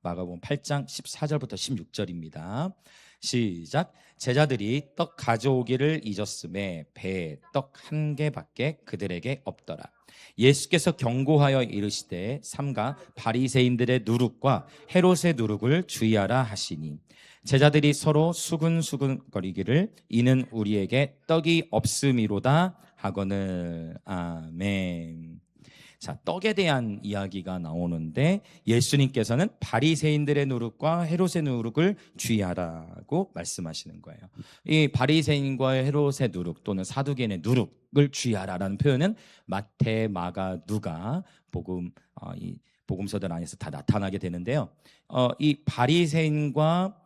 마가복음 8장 14절부터 16절입니다. 시작. 제자들이 떡 가져오기를 잊었음에 배에 떡 한 개밖에 그들에게 없더라. 예수께서 경고하여 이르시되 삼가 바리새인들의 누룩과 헤롯의 누룩을 주의하라 하시니 제자들이 서로 수근수근거리기를 이는 우리에게 떡이 없음이로다 하거늘. 아멘. 자, 떡에 대한 이야기가 나오는데 예수님께서는 바리새인들의 누룩과 헤롯의 누룩을 주의하라고 말씀하시는 거예요. 이 바리새인과 헤롯의 누룩 또는 사두개인의 누룩을 주의하라라는 표현은 마태, 마가, 누가 이 복음서들 안에서 다 나타나게 되는데요. 이 바리새인과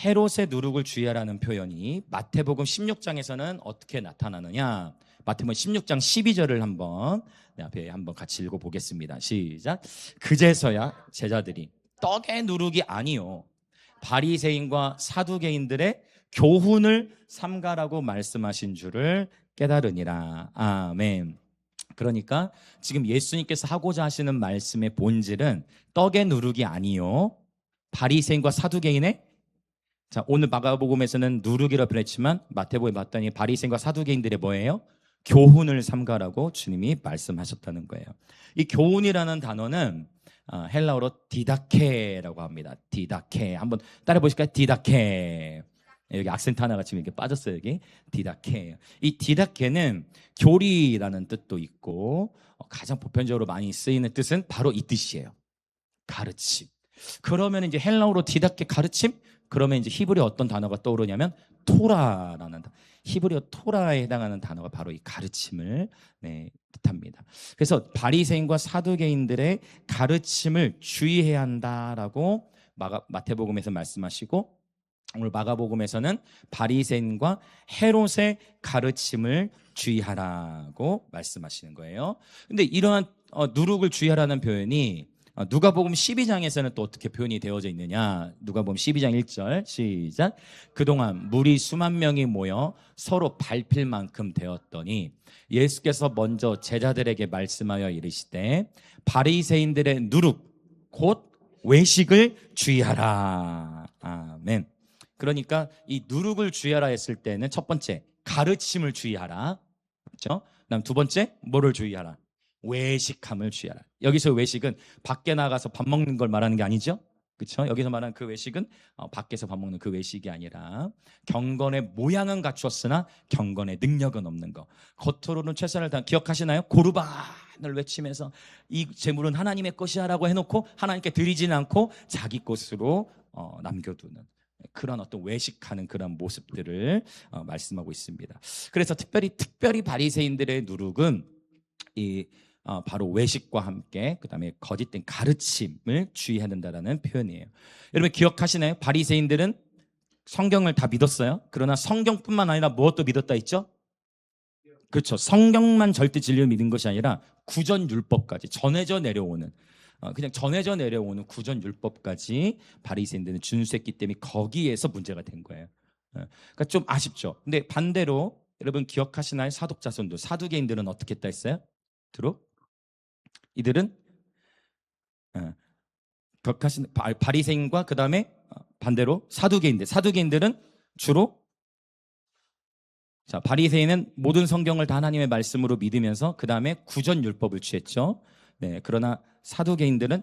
헤롯의 누룩을 주의하라는 표현이 마태복음 16장에서는 어떻게 나타나느냐? 마태복음 16장 12절을 한번 앞에 한번 같이 읽어보겠습니다. 시작. 그제서야 제자들이 떡의 누룩이 아니요 바리새인과 사두개인들의 교훈을 삼가라고 말씀하신 줄을 깨달으니라. 아멘. 그러니까 지금 예수님께서 하고자 하시는 말씀의 본질은 떡의 누룩이 아니요 바리새인과 사두개인의, 자, 오늘 마가복음에서는 누룩이라고 표현했지만 마태복음에 봤더니 바리새인과 사두개인들의 뭐예요? 교훈을 삼가라고 주님이 말씀하셨다는 거예요. 이 교훈이라는 단어는 헬라어로 디다케라고 합니다. 디다케. 한번 따라 보실까요? 디다케. 여기 악센트 하나가 지금 이렇게 빠졌어요. 여기 디다케. 이 디다케는 교리라는 뜻도 있고 가장 보편적으로 많이 쓰이는 뜻은 바로 이 뜻이에요. 가르침. 그러면 이제 헬라어로 디다케 가르침? 그러면 이제 히브리어 어떤 단어가 떠오르냐면 토라라는, 히브리어 토라에 해당하는 단어가 바로 이 가르침을 뜻합니다. 그래서 바리새인과 사두개인들의 가르침을 주의해야 한다라고 마태복음에서 말씀하시고 오늘 마가복음에서는 바리새인과 헤롯의 가르침을 주의하라고 말씀하시는 거예요. 근데 이러한 누룩을 주의하라는 표현이 누가복음 12장에서는 또 어떻게 표현이 되어져 있느냐? 누가복음 12장 1절 시작. 그동안 무리 수만 명이 모여 서로 밟힐 만큼 되었더니 예수께서 먼저 제자들에게 말씀하여 이르시되 바리새인들의 누룩 곧 외식을 주의하라. 아멘. 그러니까 이 누룩을 주의하라 했을 때는 첫 번째 가르침을 주의하라. 그렇죠? 그다음 두 번째 뭐를 주의하라? 외식함을 주의하라. 여기서 외식은 밖에 나가서 밥 먹는 걸 말하는 게 아니죠. 그렇죠? 여기서 말하는 그 외식은 밖에서 밥 먹는 그 외식이 아니라 경건의 모양은 갖추었으나 경건의 능력은 없는 거. 겉으로는 최선을 다한, 기억하시나요? 고르반을 외치면서 이 재물은 하나님의 것이야라고 해놓고 하나님께 드리지는 않고 자기 것으로 남겨두는 그런 어떤 외식하는 그런 모습들을 말씀하고 있습니다. 그래서 특별히 바리새인들의 누룩은 바로 외식과 함께 그다음에 거짓된 가르침을 주의해야 된다는 표현이에요. 여러분 기억하시나요? 바리새인들은 성경을 다 믿었어요. 그러나 성경뿐만 아니라 무엇도 믿었다 했죠? 그렇죠. 성경만 절대 진리를 믿은 것이 아니라 구전율법까지 전해져 내려오는 그냥 전해져 내려오는 구전율법까지 바리새인들은 준수했기 때문에 거기에서 문제가 된 거예요. 그러니까 좀 아쉽죠. 근데 반대로 여러분 기억하시나요? 사독자손들, 사두개인들은 어떻게 했다 했어요? 이들은 바리새인과 그 다음에 반대로 사두개인들은 주로, 자, 바리새인은 모든 성경을 다 하나님의 말씀으로 믿으면서 그 다음에 구전율법을 취했죠. 네, 그러나 사두개인들은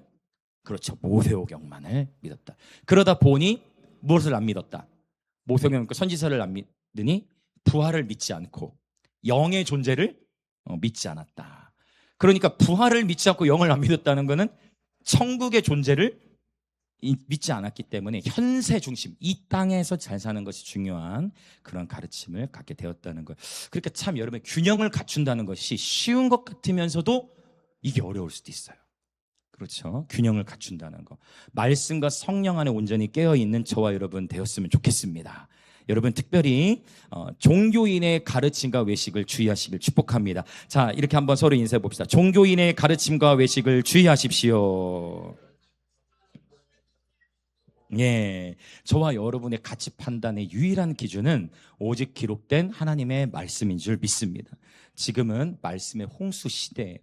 그렇죠, 모세오경만을 믿었다. 그러다 보니 무엇을 안 믿었다? 모세오경, 선지서를 안 믿으니 부활을 믿지 않고 영의 존재를 믿지 않았다. 그러니까 부활을 믿지 않고 영을 안 믿었다는 것은 천국의 존재를 믿지 않았기 때문에 현세 중심, 이 땅에서 잘 사는 것이 중요한 그런 가르침을 갖게 되었다는 거예요. 그러니까 참 여러분 균형을 갖춘다는 것이 쉬운 것 같으면서도 이게 어려울 수도 있어요. 그렇죠? 균형을 갖춘다는 거. 말씀과 성령 안에 온전히 깨어있는 저와 여러분 되었으면 좋겠습니다. 여러분 특별히 종교인의 가르침과 외식을 주의하시길 축복합니다. 자, 이렇게 한번 서로 인사해 봅시다. 종교인의 가르침과 외식을 주의하십시오. 예, 저와 여러분의 가치 판단의 유일한 기준은 오직 기록된 하나님의 말씀인 줄 믿습니다. 지금은 말씀의 홍수 시대예요.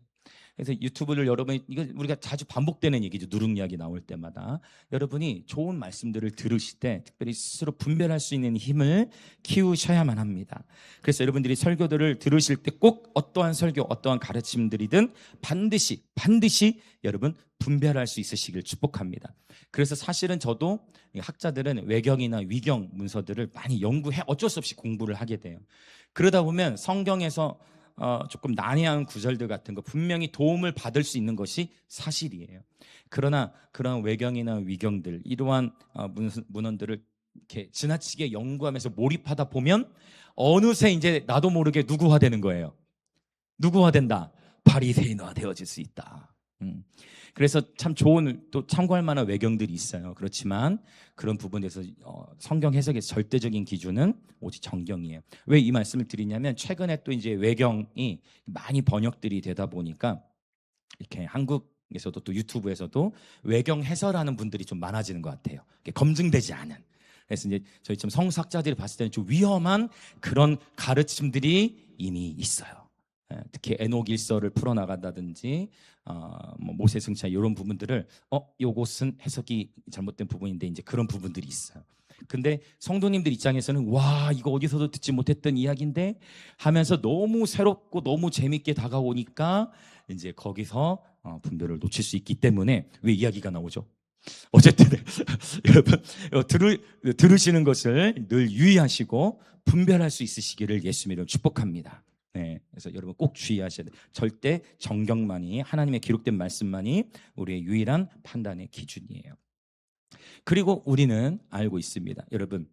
그래서 유튜브를 여러분이 이거 우리가 자주 반복되는 얘기죠. 누룩 이야기 나올 때마다 여러분이 좋은 말씀들을 들으실 때 특별히 스스로 분별할 수 있는 힘을 키우셔야만 합니다. 그래서 여러분들이 설교들을 들으실 때 꼭 어떠한 설교, 어떠한 가르침들이든 반드시 여러분 분별할 수 있으시길 축복합니다. 그래서 사실은 저도 학자들은 외경이나 위경 문서들을 많이 연구해 어쩔 수 없이 공부를 하게 돼요. 그러다 보면 성경에서 조금 난해한 구절들 같은 거 분명히 도움을 받을 수 있는 것이 사실이에요. 그러나 그런 외경이나 위경들 이러한 문헌들을 이렇게 지나치게 연구하면서 몰입하다 보면 어느새 이제 나도 모르게 누구화되는 거예요. 누구화된다. 바리새인화 되어질 수 있다. 그래서 참 좋은 또 참고할 만한 외경들이 있어요. 그렇지만 그런 부분에서 성경 해석의 절대적인 기준은 오직 정경이에요. 왜 이 말씀을 드리냐면 최근에 또 이제 외경이 많이 번역들이 되다 보니까 이렇게 한국에서도 또 유튜브에서도 외경 해설하는 분들이 좀 많아지는 것 같아요. 검증되지 않은. 그래서 이제 저희처럼 성사학자들이 봤을 때는 좀 위험한 그런 가르침들이 이미 있어요. 특히 에녹일서를 풀어나간다든지 뭐 모세승차 이런 부분들을 요것은 해석이 잘못된 부분인데 이제 그런 부분들이 있어요. 근데 성도님들 입장에서는 와 이거 어디서도 듣지 못했던 이야기인데 하면서 너무 새롭고 너무 재밌게 다가오니까 이제 거기서 분별을 놓칠 수 있기 때문에 왜 이야기가 나오죠? 어쨌든 여러분 들으시는 것을 늘 유의하시고 분별할 수 있으시기를 예수님 이름으로 축복합니다. 네, 그래서 여러분 꼭 주의하셔야 돼요. 절대 정경만이 하나님의 기록된 말씀만이 우리의 유일한 판단의 기준이에요. 그리고 우리는 알고 있습니다. 여러분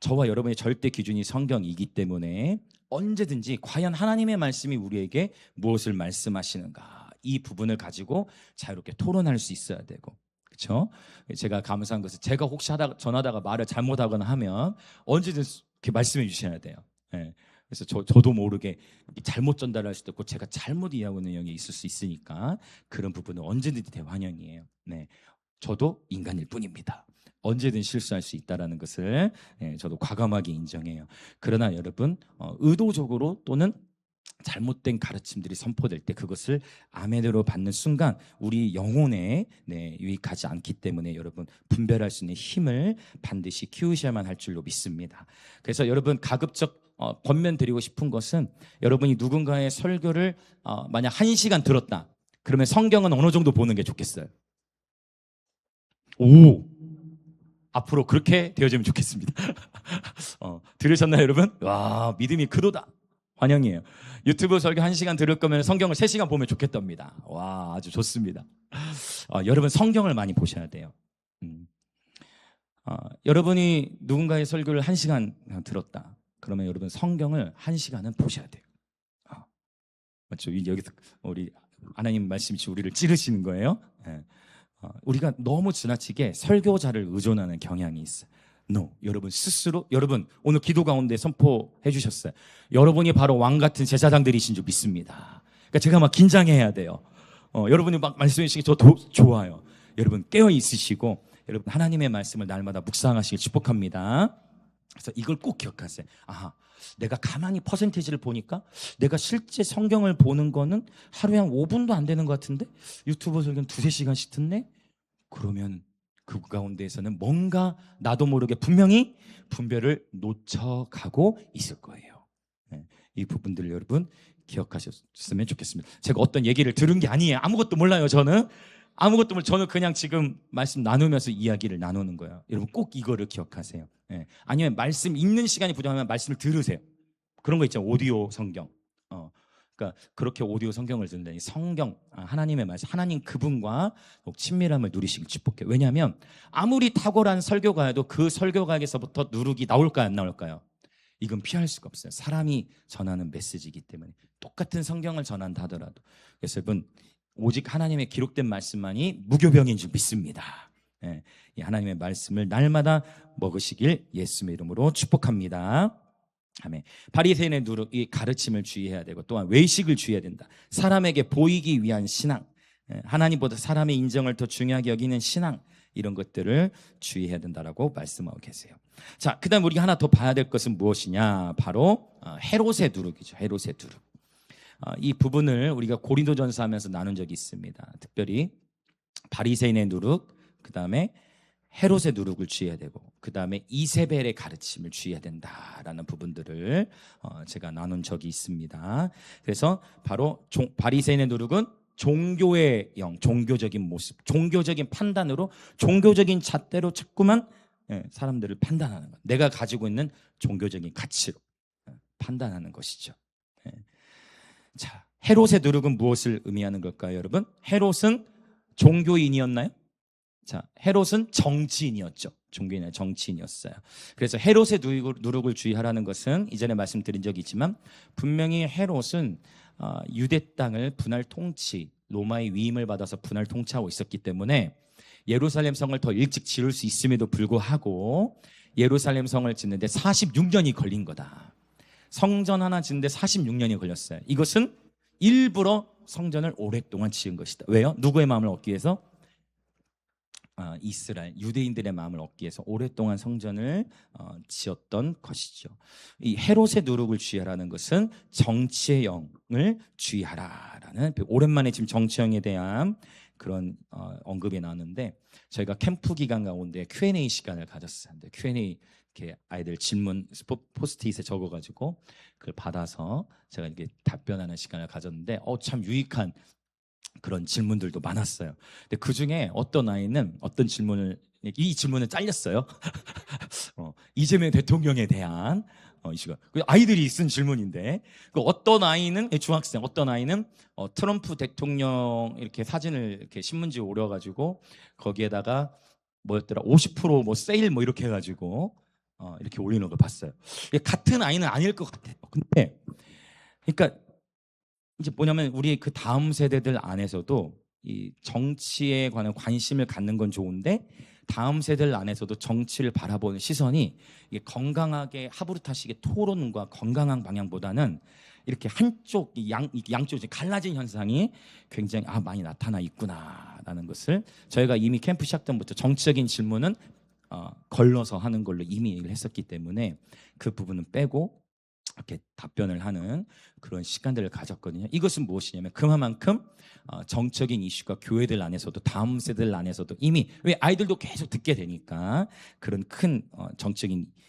저와 여러분의 절대 기준이 성경이기 때문에 언제든지 과연 하나님의 말씀이 우리에게 무엇을 말씀하시는가 이 부분을 가지고 자유롭게 토론할 수 있어야 되고 그렇죠? 제가 감사한 것은 제가 혹시 전하다가 말을 잘못하거나 하면 언제든 이렇게 말씀해 주셔야 돼요. 네. 그래서 저도 모르게 잘못 전달할 수도 있고 제가 잘못 이해하고 있는 영역이 있을 수 있으니까 그런 부분은 언제든지 대환영이에요. 네, 저도 인간일 뿐입니다. 언제든 실수할 수 있다는 것을 저도 과감하게 인정해요. 그러나 여러분 의도적으로 또는 잘못된 가르침들이 선포될 때 그것을 아멘으로 받는 순간 우리 영혼에 유익하지 않기 때문에 여러분 분별할 수 있는 힘을 반드시 키우셔야만 할 줄로 믿습니다. 그래서 여러분 가급적 권면드리고 싶은 것은 여러분이 누군가의 설교를 만약 1시간 들었다 그러면 성경은 어느 정도 보는 게 좋겠어요? 오, 앞으로 그렇게 되어지면 좋겠습니다. 들으셨나요 여러분? 와 믿음이 그도다. 환영이에요. 유튜브 설교 1시간 들을 거면 성경을 3시간 보면 좋겠답니다. 와 아주 좋습니다. 여러분 성경을 많이 보셔야 돼요. 여러분이 누군가의 설교를 1시간 들었다 그러면 여러분 성경을 1시간은 보셔야 돼요. 맞죠? 여기서 우리 하나님 말씀이 우리를 찌르시는 거예요. 네. 우리가 너무 지나치게 설교자를 의존하는 경향이 있어요. No. 여러분 스스로 여러분 오늘 기도 가운데 선포해 주셨어요. 여러분이 바로 왕 같은 제사장들이신 줄 믿습니다. 그러니까 제가 막 긴장해야 돼요. 여러분이 막 말씀해 주시기 저도 좋아요. 여러분 깨어 있으시고 여러분 하나님의 말씀을 날마다 묵상하시길 축복합니다. 그래서 이걸 꼭 기억하세요. 내가 가만히 퍼센테이지를 보니까 내가 실제 성경을 보는 거는 하루에 한 5분도 안 되는 것 같은데 유튜브 설교는 2-3시간씩 듣네? 그러면 그 가운데에서는 뭔가 나도 모르게 분명히 분별을 놓쳐가고 있을 거예요. 이 부분들을 여러분 기억하셨으면 좋겠습니다. 제가 어떤 얘기를 들은 게 아니에요. 아무것도 몰라요. 저는 그냥 지금 말씀 나누면서 이야기를 나누는 거예요. 여러분 꼭 이거를 기억하세요. 아니면 말씀 읽는 시간이 부족하면 말씀을 들으세요. 그런 거 있잖아요. 오디오 성경. 그러니까 그렇게 오디오 성경을 듣는다니 성경 하나님의 말씀 하나님 그분과 친밀함을 누리시길 축복해요. 왜냐하면 아무리 탁월한 설교가여도 그 설교가에서부터 누룩이 나올까요 안 나올까요? 이건 피할 수가 없어요. 사람이 전하는 메시지이기 때문에 똑같은 성경을 전한다 하더라도 그래서 여러분 오직 하나님의 기록된 말씀만이 무교병인 줄 믿습니다. 이 하나님의 말씀을 날마다 먹으시길 예수님의 이름으로 축복합니다. 아멘. 바리새인의 누룩 이 가르침을 주의해야 되고 또한 외식을 주의해야 된다. 사람에게 보이기 위한 신앙, 하나님보다 사람의 인정을 더 중요하게 여기는 신앙 이런 것들을 주의해야 된다라고 말씀하고 계세요. 자, 그다음 우리가 하나 더 봐야 될 것은 무엇이냐? 바로 헤롯의 누룩이죠. 헤롯의 누룩. 이 부분을 우리가 고린도전서 하면서 나눈 적이 있습니다. 특별히 바리새인의 누룩, 그 다음에 헤롯의 누룩을 주의해야 되고, 그 다음에 이세벨의 가르침을 주의해야 된다라는 부분들을 제가 나눈 적이 있습니다. 그래서 바로 바리새인의 누룩은 종교의 영, 종교적인 모습, 종교적인 판단으로, 종교적인 잣대로 자꾸만 사람들을 판단하는 것, 내가 가지고 있는 종교적인 가치로 판단하는 것이죠. 자, 헤롯의 누룩은 무엇을 의미하는 걸까요, 여러분? 헤롯은 종교인이었나요? 자, 헤롯은 정치인이었죠. 종교인은 정치인이었어요. 그래서 헤롯의 누룩을 주의하라는 것은 이전에 말씀드린 적이 있지만, 분명히 헤롯은 유대 땅을 분할 통치, 로마의 위임을 받아서 분할 통치하고 있었기 때문에 예루살렘 성을 더 일찍 지을 수 있음에도 불구하고 예루살렘 성을 짓는데 46년이 걸린 거다. 성전 하나 짓는데 46년이 걸렸어요. 이것은 일부러 성전을 오랫동안 지은 것이다. 왜요? 누구의 마음을 얻기 위해서? 이스라엘 유대인들의 마음을 얻기 위해서 오랫동안 성전을 지었던 것이죠. 이 헤롯의 누룩을 주의하라는 것은 정치의 영을 주의하라라는, 오랜만에 지금 정치형에 대한 그런 언급이 나왔는데, 저희가 캠프 기간 가운데 Q&A 시간을 가졌어요. Q&A 이렇게 아이들 질문 포스트잇에 적어가지고 그걸 받아서 제가 이렇게 답변하는 시간을 가졌는데, 참 유익한 그런 질문들도 많았어요. 근데 그 중에 어떤 아이는 어떤 질문을, 이 질문은 잘렸어요. 이재명 대통령에 대한 이슈가, 아이들이 쓴 질문인데, 어떤 아이는 중학생, 어떤 아이는 트럼프 대통령 이렇게 사진을 이렇게 신문지에 오려가지고 거기에다가 뭐였더라, 50%뭐 세일 뭐 이렇게 해가지고 이렇게 올리는 걸 봤어요. 같은 아이는 아닐 것 같아요. 근데 그러니까 이제 뭐냐면, 우리 그 다음 세대들 안에서도 이 정치에 관한 관심을 갖는 건 좋은데, 다음 세대들 안에서도 정치를 바라보는 시선이 이게 건강하게 하부르타식의 토론과 건강한 방향보다는 이렇게 한쪽 양쪽이 갈라진 현상이 굉장히 많이 나타나 있구나라는 것을, 저희가 이미 캠프 시작 때부터 정치적인 질문은 걸러서 하는 걸로 이미 얘기를 했었기 때문에 그 부분은 빼고 이렇게 답변을 하는 그런 시간들을 가졌거든요. 이것은 무엇이냐면, 그만큼 정적인 이슈가 교회들 안에서도, 다음 세대들 안에서도 이미, 왜 아이들도 계속 듣게 되니까 그런 큰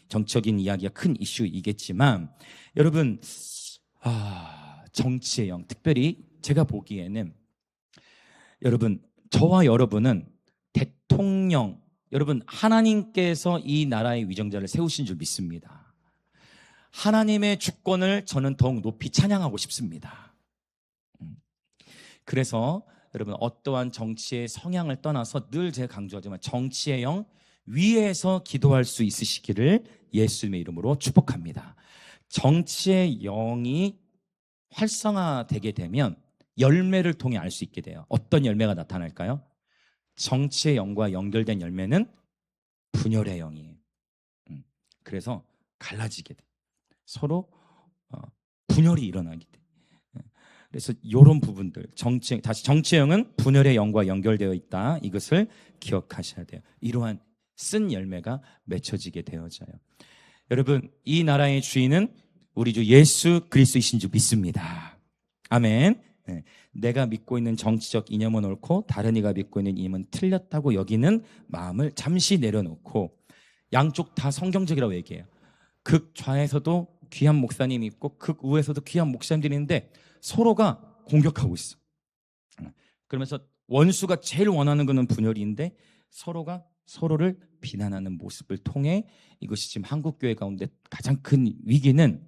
정적인 이야기가 큰 이슈이겠지만, 여러분, 정치의 영, 특별히 제가 보기에는, 여러분, 저와 여러분은 대통령, 여러분, 하나님께서 이 나라의 위정자를 세우신 줄 믿습니다. 하나님의 주권을 저는 더욱 높이 찬양하고 싶습니다. 그래서 여러분, 어떠한 정치의 성향을 떠나서 늘 제가 강조하지만, 정치의 영 위에서 기도할 수 있으시기를 예수님의 이름으로 축복합니다. 정치의 영이 활성화되게 되면 열매를 통해 알 수 있게 돼요. 어떤 열매가 나타날까요? 정치의 영과 연결된 열매는 분열의 영이에요. 그래서 갈라지게 돼요. 서로 분열이 일어나게 돼. 그래서 이런 부분들, 정치형은 분열의 영과 연결되어 있다. 이것을 기억하셔야 돼요. 이러한 쓴 열매가 맺혀지게 되어져요. 여러분, 이 나라의 주인은 우리 주 예수 그리스도이신 줄 믿습니다. 아멘. 내가 믿고 있는 정치적 이념은 옳고 다른 이가 믿고 있는 이념은 틀렸다고 여기는 마음을 잠시 내려놓고, 양쪽 다 성경적이라고 얘기해요. 극좌에서도 귀한 목사님이 있고 극우에서도 귀한 목사님들이 있는데 서로가 공격하고 있어. 그러면서 원수가 제일 원하는 것은 분열인데, 서로가 서로를 비난하는 모습을 통해, 이것이 지금 한국교회 가운데 가장 큰 위기는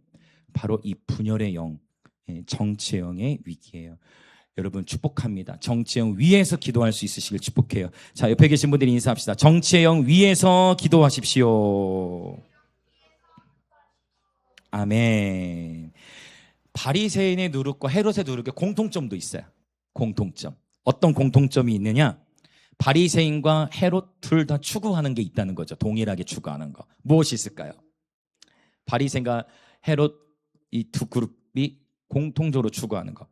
바로 이 분열의 영, 정치의 영의 위기예요. 여러분, 축복합니다. 정치의 영 위에서 기도할 수 있으시길 축복해요. 자, 옆에 계신 분들이 인사합시다. 정치의 영 위에서 기도하십시오. 아멘. 바리새인의 누룩과 헤롯의 누룩의 공통점도 있어요. 공통점. 어떤 공통점이 있느냐? 바리새인과 헤롯 둘 다 추구하는 게 있다는 거죠. 동일하게 추구하는 거. 무엇이 있을까요? 바리새인과 헤롯, 이 두 그룹이 공통적으로 추구하는 거.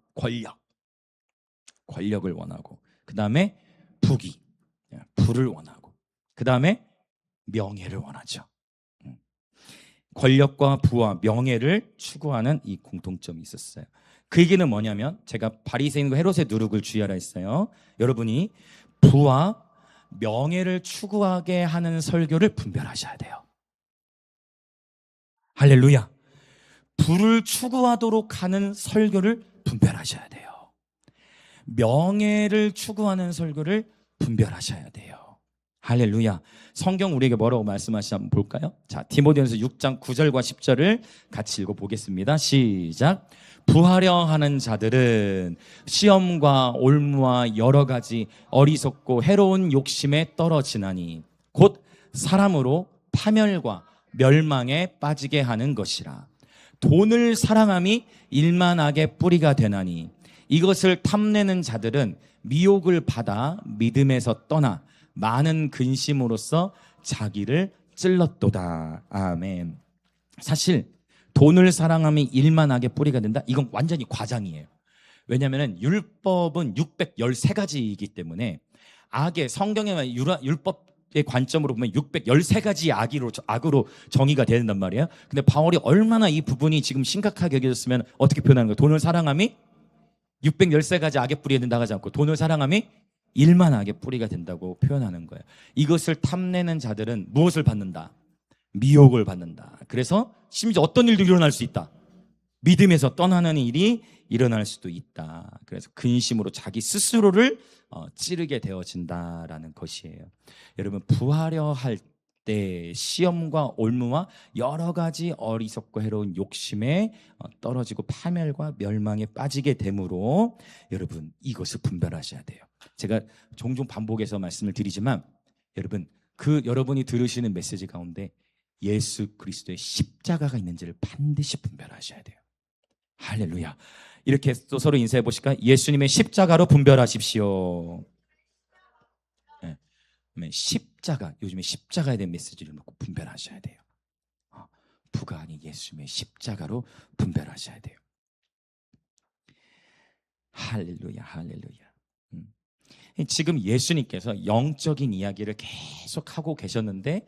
권력을 원하고, 그 다음에 부를 원하고, 그 다음에 명예를 원하죠. 권력과 부와 명예를 추구하는 이 공통점이 있었어요. 그 얘기는 뭐냐면 제가 바리새인과 헤롯의 누룩을 주의하라 했어요. 여러분이 부와 명예를 추구하게 하는 설교를 분별하셔야 돼요. 할렐루야. 부를 추구하도록 하는 설교를 분별하셔야 돼요. 명예를 추구하는 설교를 분별하셔야 돼요. 할렐루야. 성경 우리에게 뭐라고 말씀하시나 한번 볼까요? 자, 디모데전서 6장 9절과 10절을 같이 읽어보겠습니다. 시작. 부하려 하는 자들은 시험과 올무와 여러 가지 어리석고 해로운 욕심에 떨어지나니 곧 사람으로 파멸과 멸망에 빠지게 하는 것이라. 돈을 사랑함이 일만하게 뿌리가 되나니 이것을 탐내는 자들은 미혹을 받아 믿음에서 떠나 많은 근심으로써 자기를 찔렀도다. 아멘. 사실 돈을 사랑함이 일만하게 뿌리가 된다? 이건 완전히 과장이에요. 왜냐하면 율법은 613가지이기 때문에 악의 성경의 율법의 관점으로 보면 613가지 악으로 정의가 된단 말이에요. 근데 바울이 얼마나 이 부분이 지금 심각하게 여겨졌으면 어떻게 표현하는 거예요? 돈을 사랑함이 613가지 악의 뿌리가 된다고 하지 않고 돈을 사랑함이 일만하게 뿌리가 된다고 표현하는 거예요. 이것을 탐내는 자들은 무엇을 받는다? 미혹을 받는다. 그래서 심지어 어떤 일도 일어날 수 있다. 믿음에서 떠나는 일이 일어날 수도 있다. 그래서 근심으로 자기 스스로를 찌르게 되어진다라는 것이에요. 여러분, 부하려 할 때 시험과 올무와 여러 가지 어리석고 해로운 욕심에 떨어지고 파멸과 멸망에 빠지게 되므로 여러분 이것을 분별하셔야 돼요. 제가 종종 반복해서 말씀을 드리지만 여러분 여러분이 들으시는 메시지 가운데 예수 그리스도의 십자가가 있는지를 반드시 분별하셔야 돼요. 할렐루야. 이렇게 또 서로 인사해 보실까요? 예수님의 십자가로 분별하십시오. 네. 십자가, 요즘에 십자가에 대한 메시지를 놓고 분별하셔야 돼요. 부가 아닌 예수님의 십자가로 분별하셔야 돼요. 할렐루야, 할렐루야. 지금 예수님께서 영적인 이야기를 계속 하고 계셨는데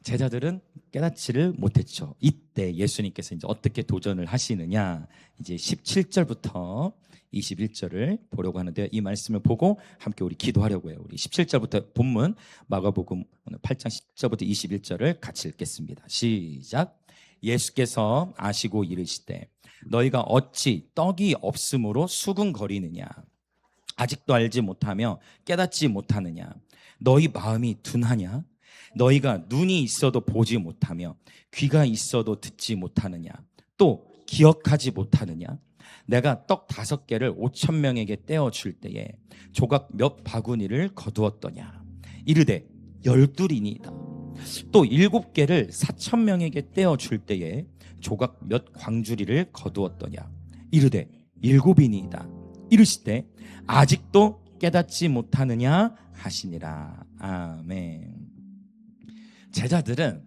제자들은 깨닫지를 못했죠. 이때 예수님께서 이제 어떻게 도전을 하시느냐, 이제 17절부터 21절을 보려고 하는데 이 말씀을 보고 함께 우리 기도하려고 해요. 우리 17절부터 본문 마가복음 8장 10절부터 21절을 같이 읽겠습니다. 시작. 예수께서 아시고 이르시되 너희가 어찌 떡이 없으므로 수군거리느냐, 아직도 알지 못하며 깨닫지 못하느냐, 너희 마음이 둔하냐, 너희가 눈이 있어도 보지 못하며 귀가 있어도 듣지 못하느냐, 또 기억하지 못하느냐. 내가 떡 5개를 5,000명에게 떼어줄 때에 조각 몇 바구니를 거두었더냐. 이르되 12이니이다. 또 7개를 4,000명에게 떼어줄 때에 조각 몇 광주리를 거두었더냐. 이르되 7이니이다. 이르시되 아직도 깨닫지 못하느냐 하시니라. 아멘. 제자들은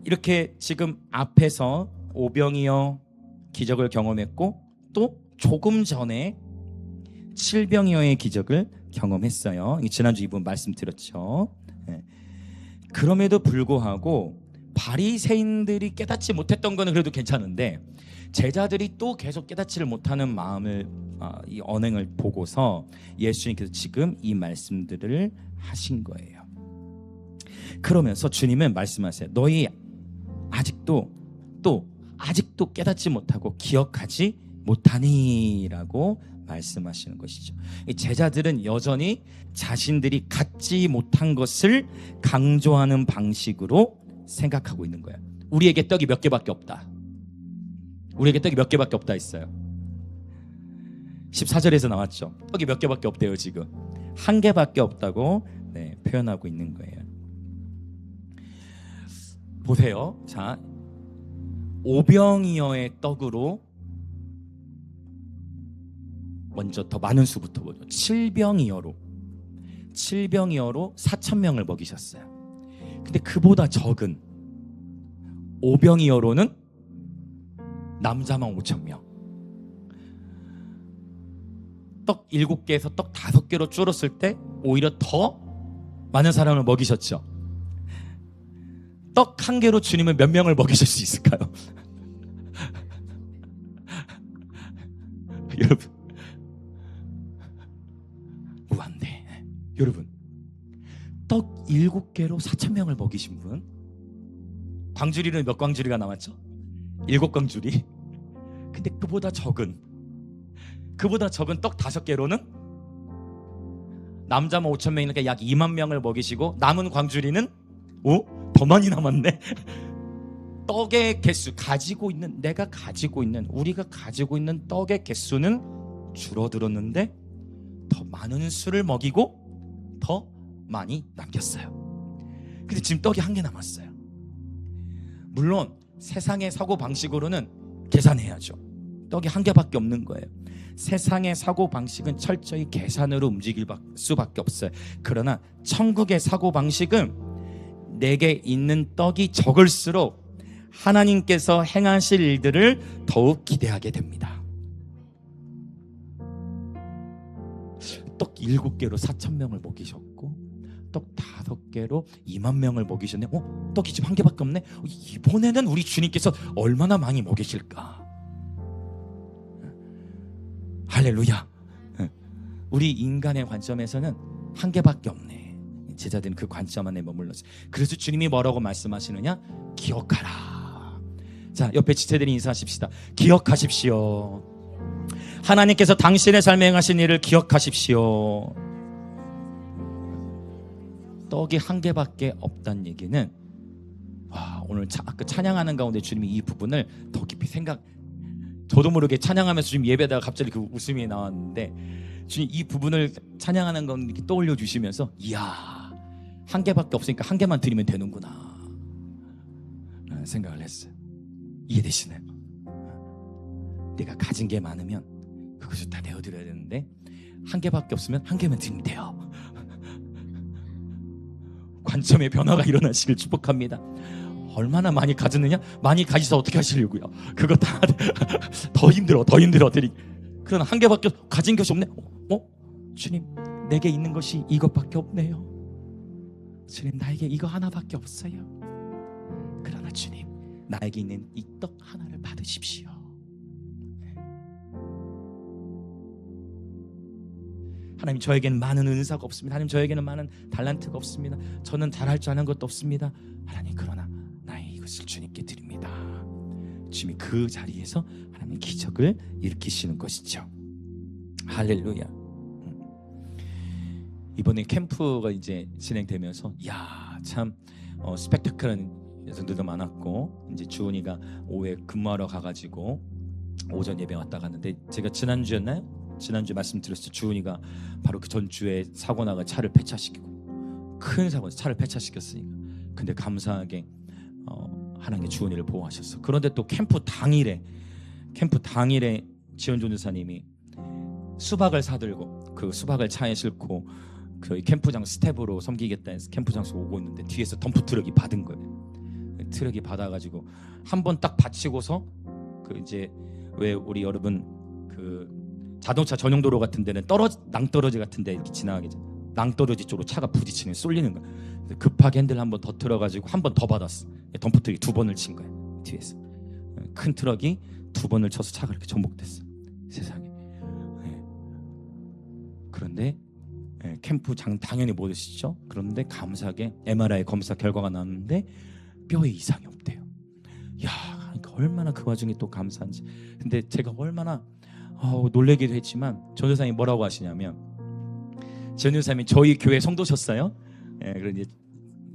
이렇게 지금 앞에서 오병이어 기적을 경험했고 또 조금 전에 7병이어의 기적을 경험했어요. 지난주 이분 말씀드렸죠. 그럼에도 불구하고 바리새인들이 깨닫지 못했던 거는 그래도 괜찮은데 제자들이 또 계속 깨닫지를 못하는 마음을 이 언행을 보고서 예수님께서 지금 이 말씀들을 하신 거예요. 그러면서 주님은 말씀하세요. 너희 아직도 깨닫지 못하고 기억하지 못하니라고 말씀하시는 것이죠. 제자들은 여전히 자신들이 갖지 못한 것을 강조하는 방식으로 생각하고 있는 거예요. 우리에게 떡이 몇 개밖에 없다. 우리에게 떡이 몇 개밖에 없다 했어요. 14절에서 나왔죠. 떡이 몇 개밖에 없대요. 지금 1개밖에 없다고 표현하고 있는 거예요. 보세요. 자, 오병이어의 떡으로 먼저 더 많은 수부터 보죠. 7병이어로 4,000명을 먹이셨어요. 근데 그보다 적은 5병이어로는 남자만 5,000명. 떡 7개에서 떡 5개로 줄었을 때 오히려 더 많은 사람을 먹이셨죠. 떡 1개로 주님은 몇 명을 먹이실 수 있을까요? 여러분, 무한대. 여러분, 떡 7개로 4,000명을 먹이신 분, 광주리는 몇 광주리가 남았죠? 7광주리. 근데 그보다 적은 떡 5개로는 남자만 5,000명이니까 약 2만 명을 먹이시고, 남은 광주리는 더 많이 남았네. 떡의 개수, 내가 가지고 있는, 우리가 가지고 있는 떡의 개수는 줄어들었는데 더 많은 수를 먹이고 더 많이 남겼어요. 근데 지금 떡이 1개 남았어요. 물론 세상의 사고방식으로는 계산해야죠. 떡이 1개밖에 없는 거예요. 세상의 사고방식은 철저히 계산으로 움직일 수밖에 없어요. 그러나 천국의 사고방식은 내게 있는 떡이 적을수록 하나님께서 행하실 일들을 더욱 기대하게 됩니다. 떡 7개로 4,000명을 먹이셨고, 떡 5개로 2만 명을 먹이셨네. 떡이 지금 1개밖에 없네. 이번에는 우리 주님께서 얼마나 많이 먹이실까? 할렐루야. 우리 인간의 관점에서는 1개밖에 없네. 제자들은 그 관점 안에 머물렀어요. 그래서 주님이 뭐라고 말씀하시느냐? 기억하라. 자, 옆에 지체들이 인사하십시다. 기억하십시오. 하나님께서 당신의 삶에 행하신 일을 기억하십시오. 떡이 1개밖에 없다는 얘기는, 오늘 찬양하는 가운데 주님이 이 부분을 더 깊이 저도 모르게 찬양하면서 지금 예배다가 갑자기 그 웃음이 나왔는데, 주님 이 부분을 찬양하는 가운데 이렇게 떠올려 주시면서, 이야, 1개밖에 없으니까 1개만 드리면 되는구나 라는 생각을 했어요. 이해되시나요? 내가 가진 게 많으면 그것을 다 내어드려야 되는데 1개밖에 없으면 1개만 드리면 돼요. 관점의 변화가 일어나시길 축복합니다. 얼마나 많이 가졌느냐? 많이 가지서 어떻게 하시려고요? 그거 다 더 힘들어 드리. 그러나 1개밖에 가진 것이 없네. 주님, 내게 있는 것이 이것밖에 없네요. 주님, 나에게 이거 하나밖에 없어요. 그러나 주님, 나에게 있는 이 떡 하나를 받으십시오. 하나님, 저에게는 많은 은사가 없습니다. 하나님, 저에게는 많은 달란트가 없습니다. 저는 잘할 줄 아는 것도 없습니다. 하나님, 그러나 나의 이것을 주님께 드립니다. 주님이 그 자리에서 하나님 기적을 일으키시는 것이죠. 할렐루야. 이번에 캠프가 이제 진행되면서, 참 스펙타클한 여성들도 많았고, 이제 주은이가 오후에 근무하러 가가지고 오전 예배 왔다 갔는데, 제가 지난주였나요? 지난주에 말씀드렸어요. 주은이가 바로 그 전주에 사고 나가 차를 폐차시키고, 큰 사고에서 차를 폐차시켰으니까. 근데 감사하게 하나님께 주은이를 보호하셨어. 그런데 또 캠프 당일에 지원 전도사님이 수박을 사들고, 그 수박을 차에 싣고 그 캠프장 스텝으로 섬기겠다 해서 캠프장에서 오고 있는데, 뒤에서 덤프 트럭이 받은 거예요. 트럭이 받아가지고 한 번 딱 받치고서, 그 이제 왜 우리 여러분 그 자동차 전용 도로 같은 데는 낭떠러지 같은 데 이렇게 지나가게, 낭떠러지 쪽으로 차가 부딪히는, 쏠리는 거야. 급하게 핸들 한 번 더 틀어가지고 한 번 더 받았어. 덤프 트럭이 2번을 친 거야. 뒤에서 큰 트럭이 2번을 쳐서 차가 이렇게 전복됐어. 세상에. 그런데 캠프장 당연히 못 오시죠. 그런데 감사하게 MRI 검사 결과가 나왔는데 뼈에 이상이 없대요. 그러니까 얼마나 그 와중에 또 감사한지. 근데 제가 얼마나 놀라기도 했지만, 전도사님이 뭐라고 하시냐면, 전도사님이 저희 교회 성도셨어요. 그래서 이제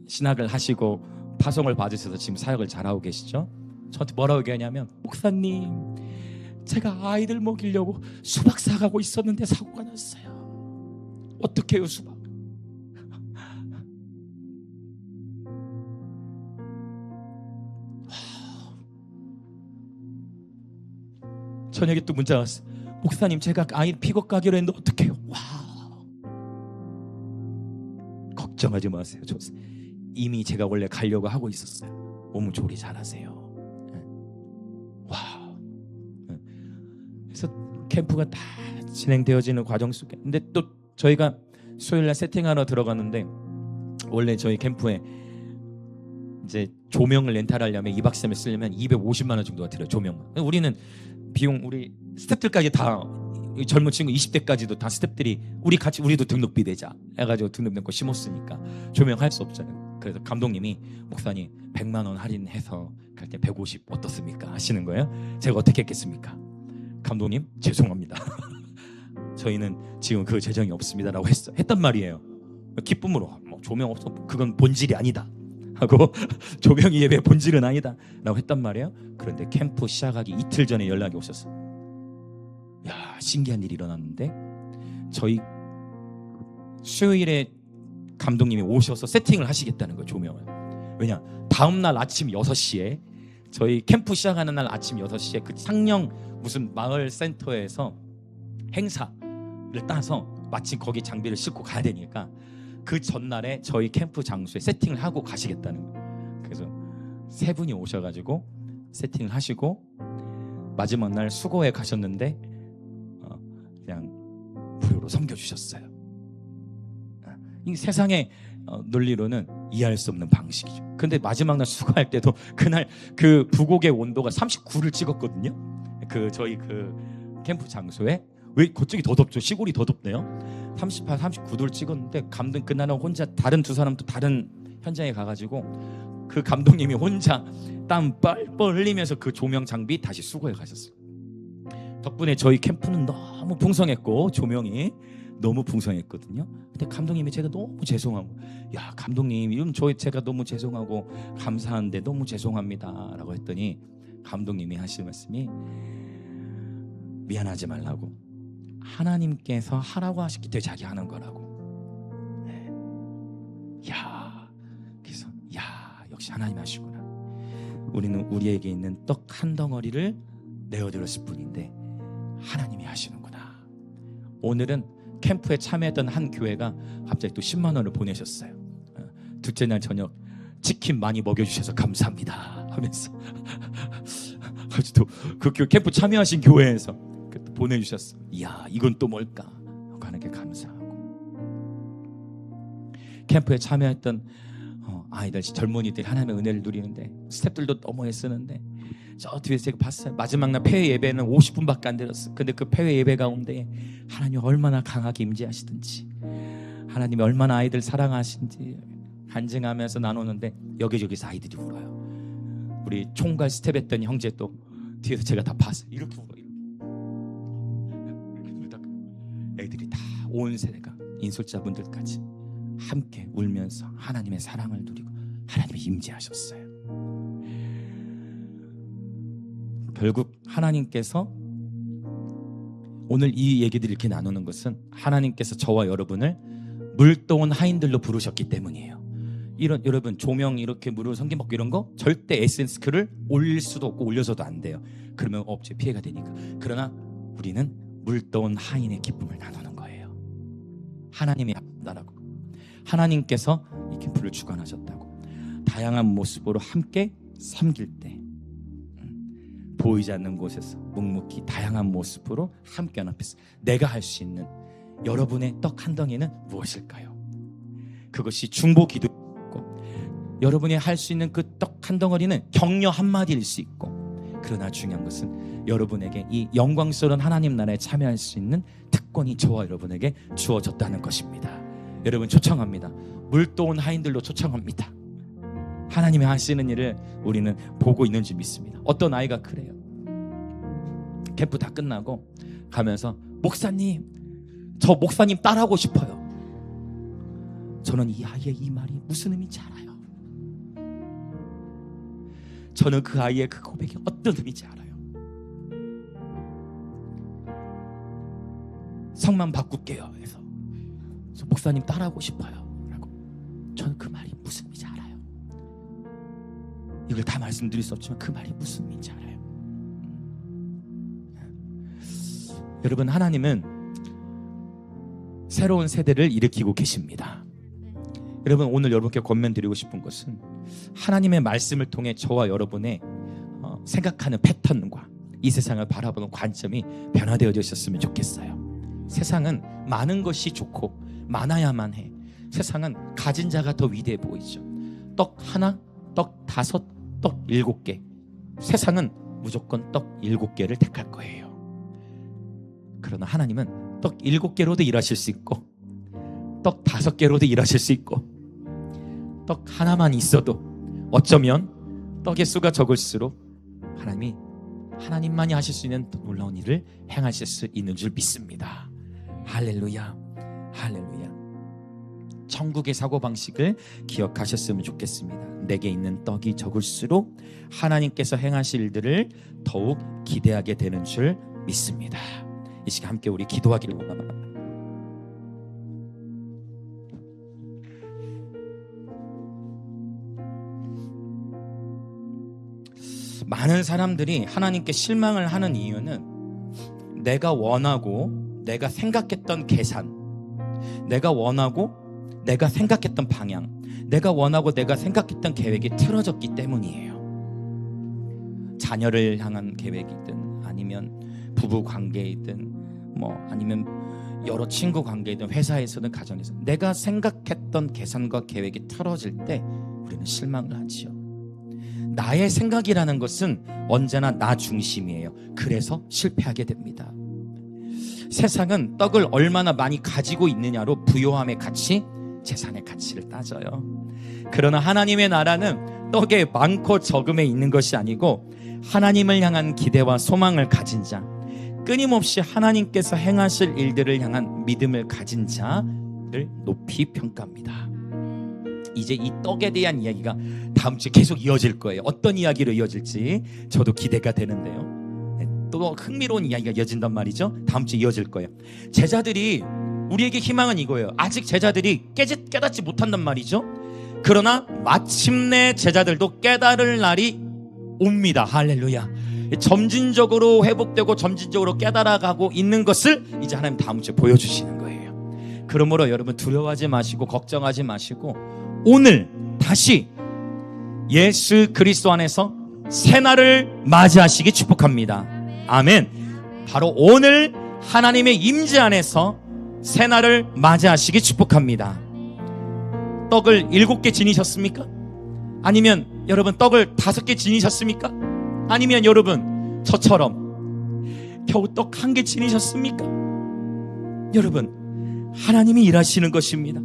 신학을 하시고 파송을 받으셔서 지금 사역을 잘하고 계시죠. 저한테 뭐라고 얘기하냐면, 목사님, 제가 아이들 먹이려고 수박 사가고 있었는데 사고가 났어요. 어떻게 해요, 수박? 저녁에 또 문자 왔어. 목사님, 제가 아이 픽업 가기로 했는데 어떡해요? 걱정하지 마세요. 이미 제가 원래 가려고 하고 있었어요. 몸조리 잘하세요. 그래서 캠프가 다 진행되어지는 과정 속에, 근데 또 저희가 수요일날 세팅하러 들어가는데, 원래 저희 캠프에 이제 조명을 렌탈하려면 2박 3일 쓰려면 250만 원 정도가 들어요. 조명만. 우리는 비용, 우리 스태프들까지 다 이 젊은 친구 20대까지도 다 스태프들이 우리도 등록비 내자 해가지고 등록된 거 심었으니까 조명할 수 없잖아요. 그래서 감독님이 목사님 100만 원 할인해서 갈 때 150 어떻습니까? 하시는 거예요. 제가 어떻게 했겠습니까? 감독님 죄송합니다. 저희는 지금 그 재정이 없습니다라고 했단 말이에요. 기쁨으로 뭐 조명 없어 그건 본질이 아니다 하고 조명이 예배 본질은 아니다 라고 했단 말이에요. 그런데 캠프 시작하기 이틀 전에 연락이 오셨어요. 야, 신기한 일이 일어났는데 저희 수요일에 감독님이 오셔서 세팅을 하시겠다는 거예요. 조명을. 왜냐 다음날 아침 6시에 저희 캠프 시작하는 날 아침 6시에 그 상령 무슨 마을 센터에서 행사를 따서 마침 거기 장비를 싣고 가야 되니까 그 전날에 저희 캠프 장소에 세팅을 하고 가시겠다는 거예요. 그래서 세 분이 오셔가지고 세팅을 하시고 마지막 날 수고해 가셨는데 그냥 무료로 섬겨주셨어요. 이 세상의 논리로는 이해할 수 없는 방식이죠. 근데 마지막 날 수고할 때도 그날 그 부곡의 온도가 39를 찍었거든요. 저희 그 캠프 장소에. 왜 그쪽이 더 덥죠? 시골이 더 덥네요. 38, 39도를 찍었는데 감독 그날은 혼자 다른 두 사람도 다른 현장에 가가지고 그 감독님이 혼자 땀 뻘뻘 흘리면서 그 조명 장비 다시 수거해 가셨어요. 덕분에 저희 캠프는 너무 풍성했고 조명이 너무 풍성했거든요. 근데 감독님이 제가 너무 죄송하고 야 감독님 이건 제가 너무 죄송하고 감사한데 너무 죄송합니다라고 했더니 감독님이 하시는 말씀이 미안하지 말라고 하나님께서 하라고 하셨기 때문에 자기 하는 거라고. 네. 그래서 역시 하나님 하시구나. 우리는 우리에게 있는 떡 한 덩어리를 내어드렸을 뿐인데 하나님이 하시는구나. 오늘은 캠프에 참여했던 한 교회가 갑자기 또 10만 원을 보내셨어요. 둘째 날 저녁 치킨 많이 먹여주셔서 감사합니다 하면서 아직도 그 캠프 참여하신 교회에서 보내주셨어. 이야 이건 또 뭘까 하나님께 감사하고 캠프에 참여했던 아이들 젊은이들 하나님의 은혜를 누리는데 스태프들도 너무 애쓰는데 저 뒤에서 제가 봤어요. 마지막 날 폐회 예배는 50분밖에 안 들었어. 근데 그 폐회 예배 가운데 하나님 얼마나 강하게 임재하시든지 하나님이 얼마나 아이들 사랑하신지 간증하면서 나누는데 여기저기서 아이들이 울어요. 우리 총괄 스텝 했던 형제 또 뒤에서 제가 다 봤어요. 이렇게 울어요. 애들이 다 온 세대가 인솔자분들까지 함께 울면서 하나님의 사랑을 누리고 하나님이 임재하셨어요. 결국 하나님께서 오늘 이 얘기들을 이렇게 나누는 것은 하나님께서 저와 여러분을 물동원 하인들로 부르셨기 때문이에요. 여러분 조명 이렇게 무료 성김 먹고 이런 거 절대 에센스크를 올릴 수도 없고 올려서도 안 돼요. 그러면 업체 피해가 되니까. 그러나 우리는 물떠온 하인의 기쁨을 나누는 거예요. 하나님이 합다라고 하나님께서 이 캠프를 주관하셨다고 다양한 모습으로 함께 섬길 때 보이지 않는 곳에서 묵묵히 다양한 모습으로 함께 연합해서 내가 할 수 있는 여러분의 떡 한 덩이는 무엇일까요? 그것이 중보 기도였고 여러분이 할 수 있는 그 떡 한 덩어리는 격려 한마디일 수 있고 그러나 중요한 것은 여러분에게 이 영광스러운 하나님 나라에 참여할 수 있는 특권이 저와 여러분에게 주어졌다는 것입니다. 여러분 초청합니다. 물도온 하인들로 초청합니다. 하나님이 하시는 일을 우리는 보고 있는 줄 믿습니다. 어떤 아이가 그래요. 캠프 다 끝나고 가면서 목사님 저 목사님 따라하고 싶어요. 저는 이 아이의 이 말이 무슨 의미인지 알아요. 저는 그 아이의 그 고백이 어떤 의미인지 알아요. 성만 바꿀게요. 그래서 목사님 따라하고 싶어요 라고. 저는 그 말이 무슨 의미인지 알아요. 이걸 다 말씀드릴 수 없지만 그 말이 무슨 의미인지 알아요. 여러분 하나님은 새로운 세대를 일으키고 계십니다. 여러분 오늘 여러분께 권면드리고 싶은 것은 하나님의 말씀을 통해 저와 여러분의 생각하는 패턴과 이 세상을 바라보는 관점이 변화되어져 있었으면 좋겠어요. 세상은 많은 것이 좋고 많아야만 해. 세상은 가진 자가 더 위대해 보이죠. 떡 하나, 떡 5, 떡 7개. 세상은 무조건 떡 7개를 택할 거예요. 그러나 하나님은 떡 7개로도 일하실 수 있고 떡 5개로도 일하실 수 있고 떡 하나만 있어도 어쩌면 떡의 수가 적을수록 하나님만이 하실 수 있는 놀라운 일을 행하실 수 있는 줄 믿습니다. 할렐루야, 할렐루야. 천국의 사고방식을 기억하셨으면 좋겠습니다. 내게 있는 떡이 적을수록 하나님께서 행하실 일들을 더욱 기대하게 되는 줄 믿습니다. 이 시간 함께 우리 기도하기를 원합니다. 많은 사람들이 하나님께 실망을 하는 이유는 내가 원하고 내가 생각했던 계산, 내가 원하고 내가 생각했던 방향, 내가 원하고 내가 생각했던 계획이 틀어졌기 때문이에요. 자녀를 향한 계획이든 아니면 부부 관계이든 아니면 여러 친구 관계이든 회사에서든 가정에서 내가 생각했던 계산과 계획이 틀어질 때 우리는 실망을 하지요. 나의 생각이라는 것은 언제나 나 중심이에요. 그래서 실패하게 됩니다. 세상은 떡을 얼마나 많이 가지고 있느냐로 부요함의 가치, 재산의 가치를 따져요. 그러나 하나님의 나라는 떡의 많고 적음에 있는 것이 아니고 하나님을 향한 기대와 소망을 가진 자, 끊임없이 하나님께서 행하실 일들을 향한 믿음을 가진 자를 높이 평가합니다. 이제 이 떡에 대한 이야기가 다음 주에 계속 이어질 거예요. 어떤 이야기로 이어질지 저도 기대가 되는데요. 또 흥미로운 이야기가 이어진단 말이죠. 다음 주에 이어질 거예요. 제자들이, 우리에게 희망은 이거예요. 아직 제자들이 깨닫지 못한단 말이죠. 그러나 마침내 제자들도 깨달을 날이 옵니다. 할렐루야. 점진적으로 회복되고 점진적으로 깨달아가고 있는 것을 이제 하나님 다음 주에 보여주시는 거예요. 그러므로 여러분 두려워하지 마시고 걱정하지 마시고 오늘 다시 예수 그리스도 안에서 새날을 맞이하시기 축복합니다. 아멘. 바로 오늘 하나님의 임재 안에서 새날을 맞이하시기 축복합니다. 떡을 7개 지니셨습니까? 아니면 여러분 떡을 5개 지니셨습니까? 아니면 여러분 저처럼 겨우 떡 1개 지니셨습니까? 여러분 하나님이 일하시는 것입니다.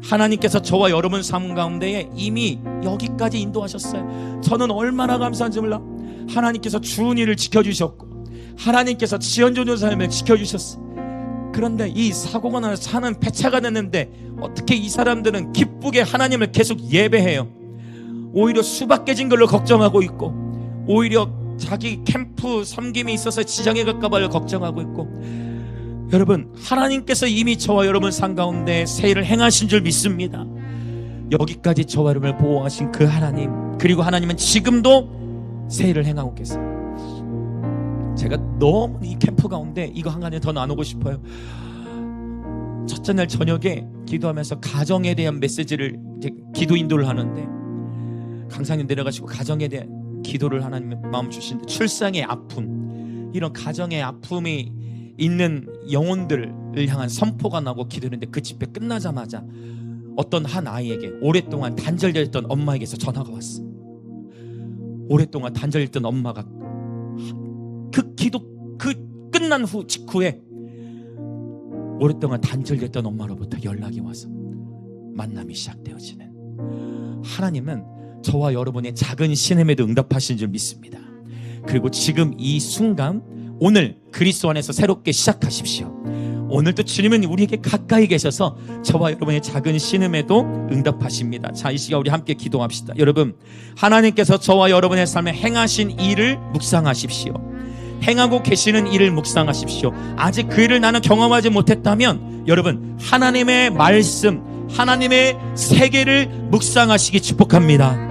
하나님께서 저와 여러분 삶 가운데에 이미 여기까지 인도하셨어요. 저는 얼마나 감사한지 몰라. 하나님께서 주은 일을 지켜주셨고 하나님께서 지연조는 삶을 지켜주셨어요. 그런데 이 사고가 나서 사는 폐차가 됐는데 어떻게 이 사람들은 기쁘게 하나님을 계속 예배해요? 오히려 수박 깨진 걸로 걱정하고 있고 오히려 자기 캠프 섬김이 있어서 지장에 갈까봐 걱정하고 있고, 여러분 하나님께서 이미 저와 여러분 삶 가운데 새 일을 행하신 줄 믿습니다. 여기까지 저와 여러분을 보호하신 그 하나님, 그리고 하나님은 지금도 새 일을 행하고 계세요. 제가 너무 이 캠프 가운데 이거 한 가지 더 나누고 싶어요. 첫째 날 저녁에 기도하면서 가정에 대한 메시지를 기도 인도를 하는데 강사님 내려가시고 가정에 대한 기도를 하나님 마음 주시는데 출산의 아픔, 이런 가정의 아픔이 있는 영혼들을 향한 선포가 나고 기도했는데 그 집회 끝나자마자 어떤 한 아이에게 오랫동안 단절되었던 엄마에게서 전화가 왔어. 오랫동안 단절됐던 엄마가 그 기도 끝난 후 직후에 오랫동안 단절됐던 엄마로부터 연락이 와서 만남이 시작되어지는, 하나님은 저와 여러분의 작은 신음에도 응답하신 줄 믿습니다. 그리고 지금 이 순간 오늘 그리스도 안에서 새롭게 시작하십시오. 오늘도 주님은 우리에게 가까이 계셔서 저와 여러분의 작은 신음에도 응답하십니다. 자, 이 시간 우리 함께 기도합시다. 여러분, 하나님께서 저와 여러분의 삶에 행하신 일을 묵상하십시오. 행하고 계시는 일을 묵상하십시오. 아직 그 일을 나는 경험하지 못했다면 여러분 하나님의 말씀, 하나님의 세계를 묵상하시기 축복합니다.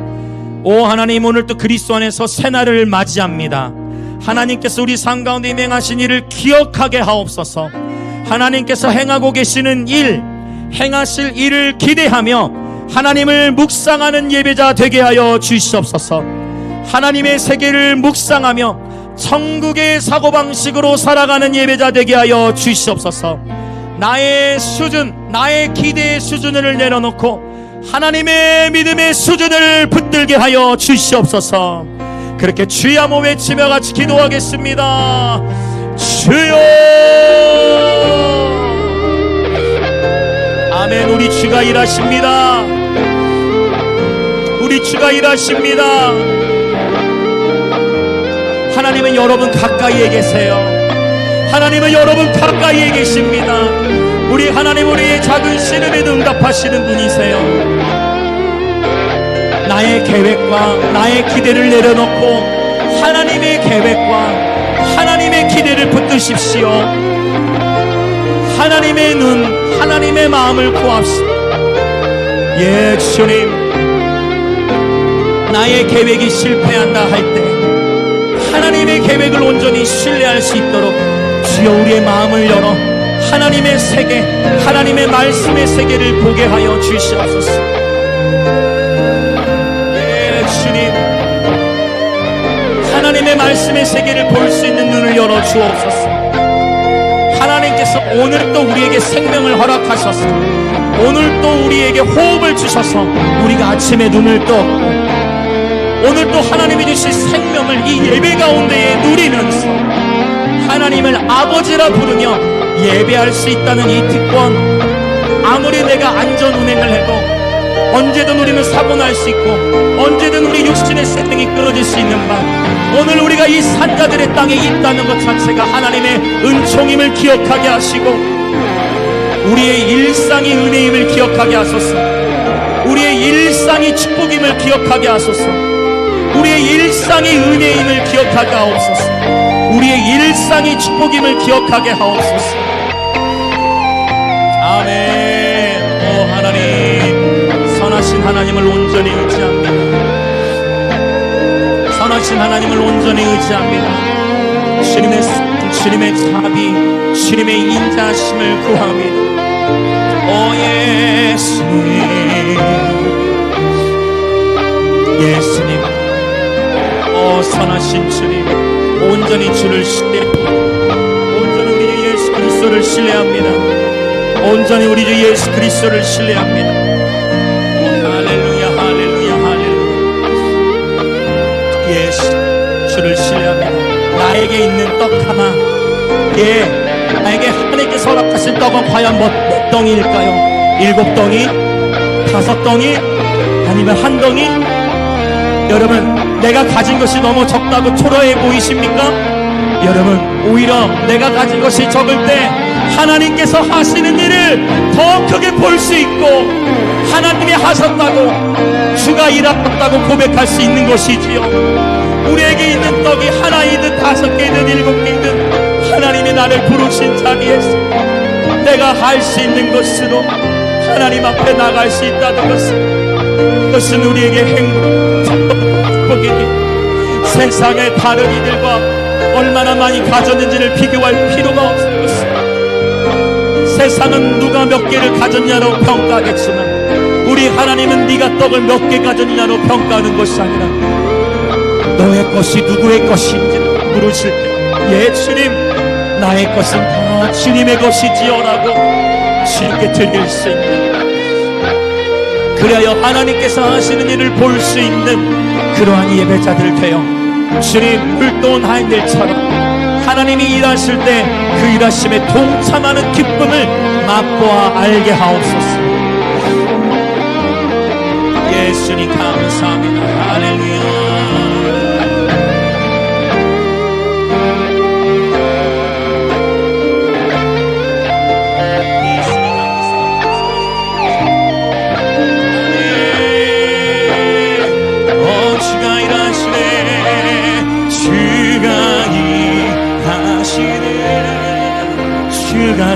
오 하나님, 오늘 또 그리스도 안에서 새날을 맞이합니다. 하나님께서 우리 삶 가운데 행하신 일을 기억하게 하옵소서. 하나님께서 행하고 계시는 일, 행하실 일을 기대하며 하나님을 묵상하는 예배자 되게 하여 주시옵소서. 하나님의 세계를 묵상하며 천국의 사고방식으로 살아가는 예배자 되게 하여 주시옵소서. 나의 수준, 나의 기대의 수준을 내려놓고 하나님의 믿음의 수준을 붙들게 하여 주시옵소서. 그렇게 주여 한번 외치며 같이 기도하겠습니다. 주여. 아멘. 우리 주가 일하십니다. 우리 주가 일하십니다. 하나님은 여러분 가까이에 계세요. 하나님은 여러분 가까이에 계십니다. 우리 하나님, 우리의 작은 신음에도 응답하시는 분이세요. 나의 계획과 나의 기대를 내려놓고 하나님의 계획과 하나님의 기대를 붙드십시오. 하나님의 눈, 하나님의 마음을 구합시다. 예, 주님. 나의 계획이 실패한다 할 때 하나님의 계획을 온전히 신뢰할 수 있도록 주여 우리의 마음을 열어 하나님의 세계, 하나님의 말씀의 세계를 보게 하여 주시옵소서. 예, 주님. 하나님의 말씀의 세계를 볼 수 있는 눈을 열어 주옵소서. 하나님께서 오늘 또 우리에게 생명을 허락하셔서 오늘 또 우리에게 호흡을 주셔서 우리가 아침에 눈을 떴고 오늘 또 하나님이 주신 생명을 이 예배 가운데에 누리면서 하나님을 아버지라 부르며 예배할 수 있다는 이 특권, 아무리 내가 안전 운행을 해도 언제든 우리는 사고 날 수 있고 언제든 우리 육신의 생명이 끊어질 수 있는 바, 오늘 우리가 이 산자들의 땅에 있다는 것 자체가 하나님의 은총임을 기억하게 하시고 우리의 일상이 은혜임을 기억하게 하소서. 우리의 일상이 축복임을 기억하게 하소서. 우리의 일상이 은혜임을 기억하게 하옵소서. 우리의 일상이 축복임을 기억하게 하옵소서. 아멘. 오 하나님, 선하신 하나님을 온전히 의지합니다. 선하신 하나님을 온전히 의지합니다. 주님의 주님의 자비, 주님의 인자하심을 구합니다. 오 예수님, 예수님, 오 선하신 주님, 온전히 주를 신뢰합니다. 온전히 우리 주 예수 그리스도를 신뢰합니다. 온전히 우리 주 예수 그리스도를 신뢰합니다. 오 할렐루야, 할렐루야, 할렐루야. 예수 주를 신뢰합니다. 나에게 있는 떡 하나, 예, 나에게 하나님께서 허락하신 떡은 과연 몇 덩이일까요? 7덩이? 5덩이? 아니면 1덩이? 여러분, 내가 가진 것이 너무 적다고 초라해 보이십니까? 여러분, 오히려 내가 가진 것이 적을 때 하나님께서 하시는 일을 더 크게 볼 수 있고 하나님이 하셨다고, 주가 일하셨다고 고백할 수 있는 것이지요. 우리에게 있는 떡이 하나이든 5개이든 7개이든 하나님이 나를 부르신 자리에서 내가 할 수 있는 것으로 하나님 앞에 나갈 수 있다는 것은, 그것은 우리에게 행복이니 세상의 다른 이들과 얼마나 많이 가졌는지를 비교할 필요가 없을 것입니다. 세상은 누가 몇 개를 가졌냐로 평가하겠지만 우리 하나님은 네가 떡을 몇 개 가졌냐로 평가하는 것이 아니라 너의 것이 누구의 것인지를 물으실 때, 예 주님, 나의 것은 다 주님의 것이지요라고 주님께 드릴 수 있는, 그래야 하나님께서 하시는 일을 볼 수 있는 그러한 예배자들 되어 주님 물도온 하인들처럼 하나님이 일하실 때 그 일하심에 동참하는 기쁨을 맛보아 알게 하옵소서. 예수님 감사합니다. 할렐루야. 주가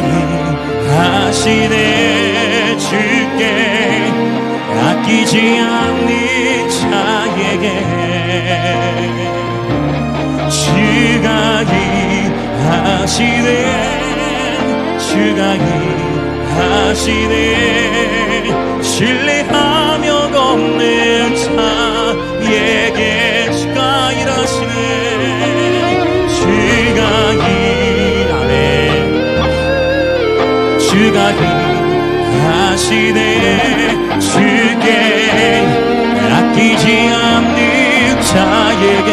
일하시네. 주께 아끼지 않는 자에게 주가 일하시네. 주가 일하시네. 신뢰하며 걷는 자에게 주가 일하시네. 주가 주가 일하시네. 주께 아끼지 않는 자에게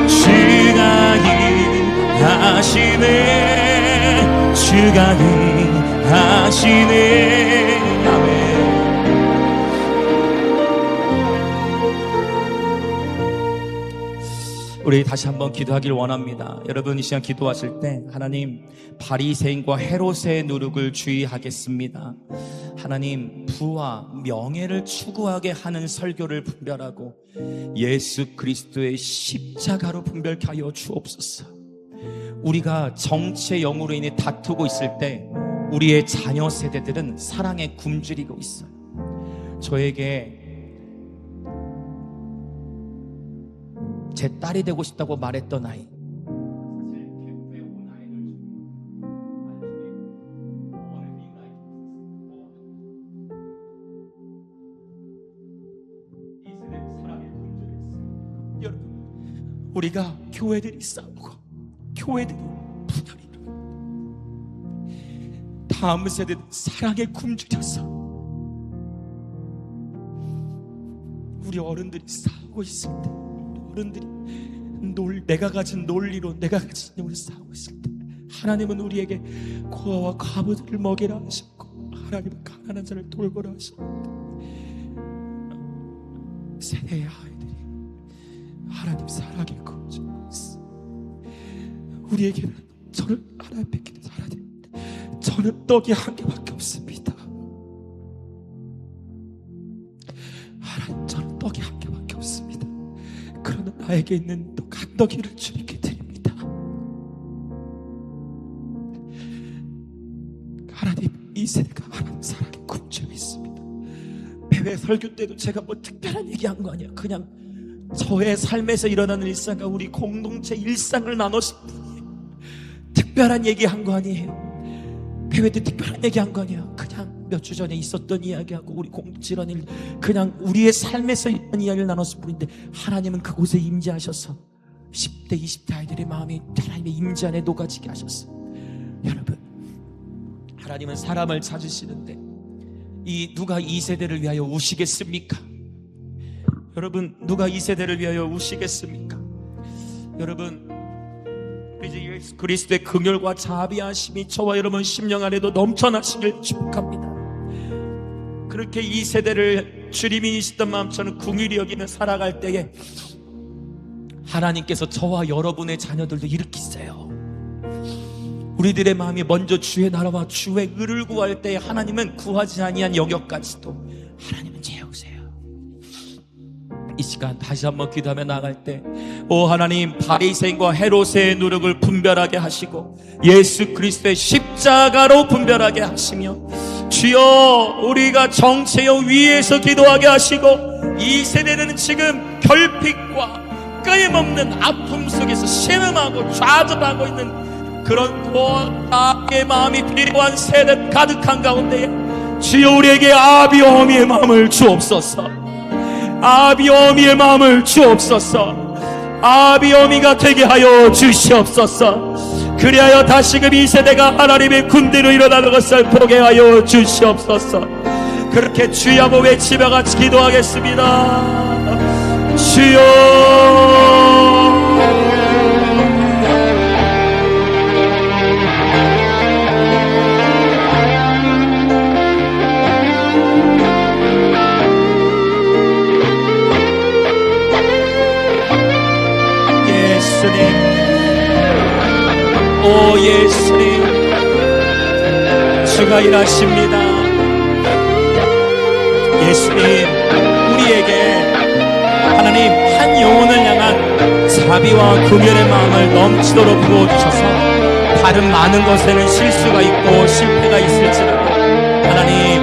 주가 능하시네. 주가 능하시네. 아멘. 우리 다시 한번 기도하길 원합니다. 여러분 이 시간 기도하실 때 하나님, 바리새인과 헤롯의 누룩을 주의하겠습니다. 하나님, 부와 명예를 추구하게 하는 설교를 분별하고 예수 그리스도의 십자가로 분별케 하여 주옵소서. 우리가 정치의 영으로 인해 다투고 있을 때 우리의 자녀 세대들은 사랑에 굶주리고 있어요. 저에게 제 딸이 되고 싶다고 말했던 아이, 여러분, 우리가 교회들이 싸우고 교회들이 분열이 일어나고 다음 세대는 사랑에 굶주려서 우리 어른들이 싸우고 있을 때, 어른들이 내가 가진 논리로, 내가 가진 힘으로 싸우고 있을 때 하나님은 우리에게 고아와 과부들을 먹이라 하셨고 하나님은 가난한 자를 돌보라 하셨는데 세대의 아이들이 하나님 사랑에 굶주리고 있어. 우리에게는 저를 하나님 뵙기는 하나님, 저는 떡이 한 개밖에 없습니다. 하나님, 저는 떡이 한 개밖에 없습니다. 그러나 나에게 있는 떡 한 덩이를 주님께 드립니다. 하나님, 이 세대가 하나님 사랑에 굶주려 있습니다. 배회 설교 때도 제가 뭐 특별한 얘기한 거 아니에요. 그냥 저의 삶에서 일어나는 일상과 우리 공동체 일상을 나눴을 뿐이에요. 특별한 얘기한 거 아니에요. 배회 때 특별한 얘기한 거 아니에요. 그냥 몇 주 전에 있었던 이야기하고 우리 공동체 이런 일, 그냥 우리의 삶에서 있던 이야기를 나눴을 뿐인데 하나님은 그곳에 임재하셔서 10대 20대 아이들의 마음이 하나님의 임재 안에 녹아지게 하셨어요. 여러분, 하나님은 사람을 찾으시는데 누가 이 세대를 위하여 우시겠습니까? 여러분, 누가 이 세대를 위하여 우시겠습니까? 여러분, 이제 예수 그리스도의 긍휼과 자비하심이 저와 여러분 심령 안에도 넘쳐나시길 축복합니다. 그렇게 이 세대를 주님이 있었던 마음 저는 긍휼히 여기며 살아갈 때에 하나님께서 저와 여러분의 자녀들도 일으키세요. 우리들의 마음이 먼저 주의 나라와 주의 의를 구할 때에 하나님은 구하지 아니한 영역까지도 하나님은 채우세요. 이 시간 다시 한번 기도하며 나아갈 때, 오 하나님, 바리새인과 헤롯의 누룩을 분별하게 하시고 예수 그리스도의 십자가로 분별하게 하시며, 주여 우리가 정체의 위에서 기도하게 하시고 이 세대는 지금 결핍과 끊임없는 아픔 속에서 신음하고 좌절하고 있는 그런 고아의 마음이 필요한 세대 가득한 가운데 주여 우리에게 아비와 어미의 마음을 주옵소서. 아비와 어미의 마음을 주옵소서. 아비와 어미가 되게 하여 주시옵소서. 그리하여 다시금 이 세대가 하나님의 군대로 일어나는 것을 보게 하여 주시옵소서. 그렇게 주여 한번 외치며 같이 기도하겠습니다. 주여, 오 예수님, 주가 일하십니다. 예수님, 우리에게 하나님 한 영혼을 향한 자비와 긍휼의 마음을 넘치도록 부어주셔서 다른 많은 것에는 실수가 있고 실패가 있을지라도 하나님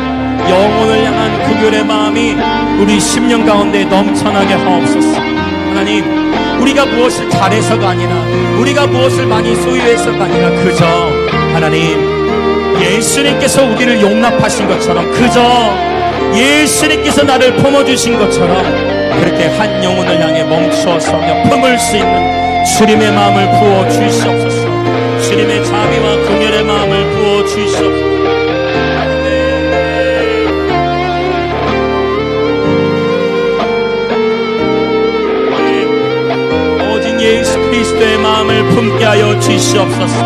영혼을 향한 긍휼의 마음이 우리 심령 가운데 넘쳐나게 하옵소서. 하나님, 우리가 무엇을 잘해서가 아니라 우리가 무엇을 많이 소유해서가 아니라 그저 하나님 예수님께서 우리를 용납하신 것처럼, 그저 예수님께서 나를 품어주신 것처럼 그렇게 한 영혼을 향해 멈추어서며 품을 수 있는 주님의 마음을 부어 주시옵소서. 주님의 자비와 긍휼의 마음을 부어 주시옵소서. 예수 그리스도의 마음을 품게 하여 주시옵소서.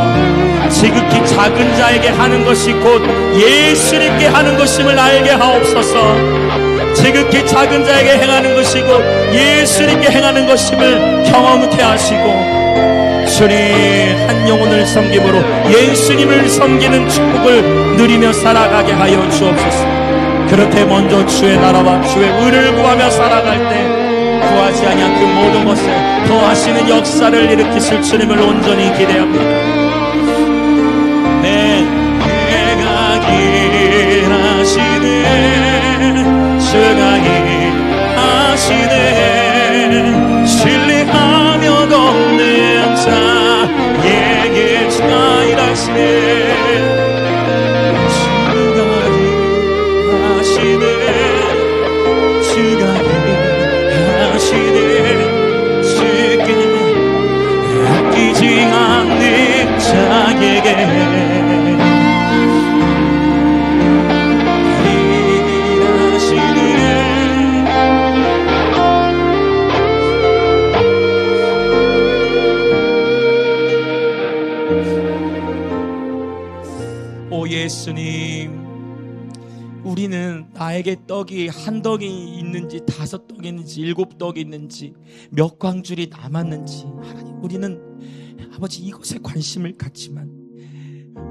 지극히 작은 자에게 하는 것이 곧 예수님께 하는 것임을 알게 하옵소서. 지극히 작은 자에게 행하는 것이 곧 예수님께 행하는 것임을 경험케 하시고, 주님 한 영혼을 섬김으로 예수님을 섬기는 축복을 누리며 살아가게 하여 주옵소서. 그렇게 먼저 주의 나라와 주의 의를 구하며 살아갈 때 구하지 아니한 그 모든 것에 더하시는 역사를 일으키실 주님을 온전히 기대합니다. 내가 일하시네, 주가 일하시네, 신뢰하며 걷는 자에게 주가 일하시네, 오 예수님, 우리는 나에게 떡이 한 덩이 있는지 5떡이 있는지 7떡이 있는지 몇 광줄이 남았는지, 하나님 우리는 아버지 이것에 관심을 갖지만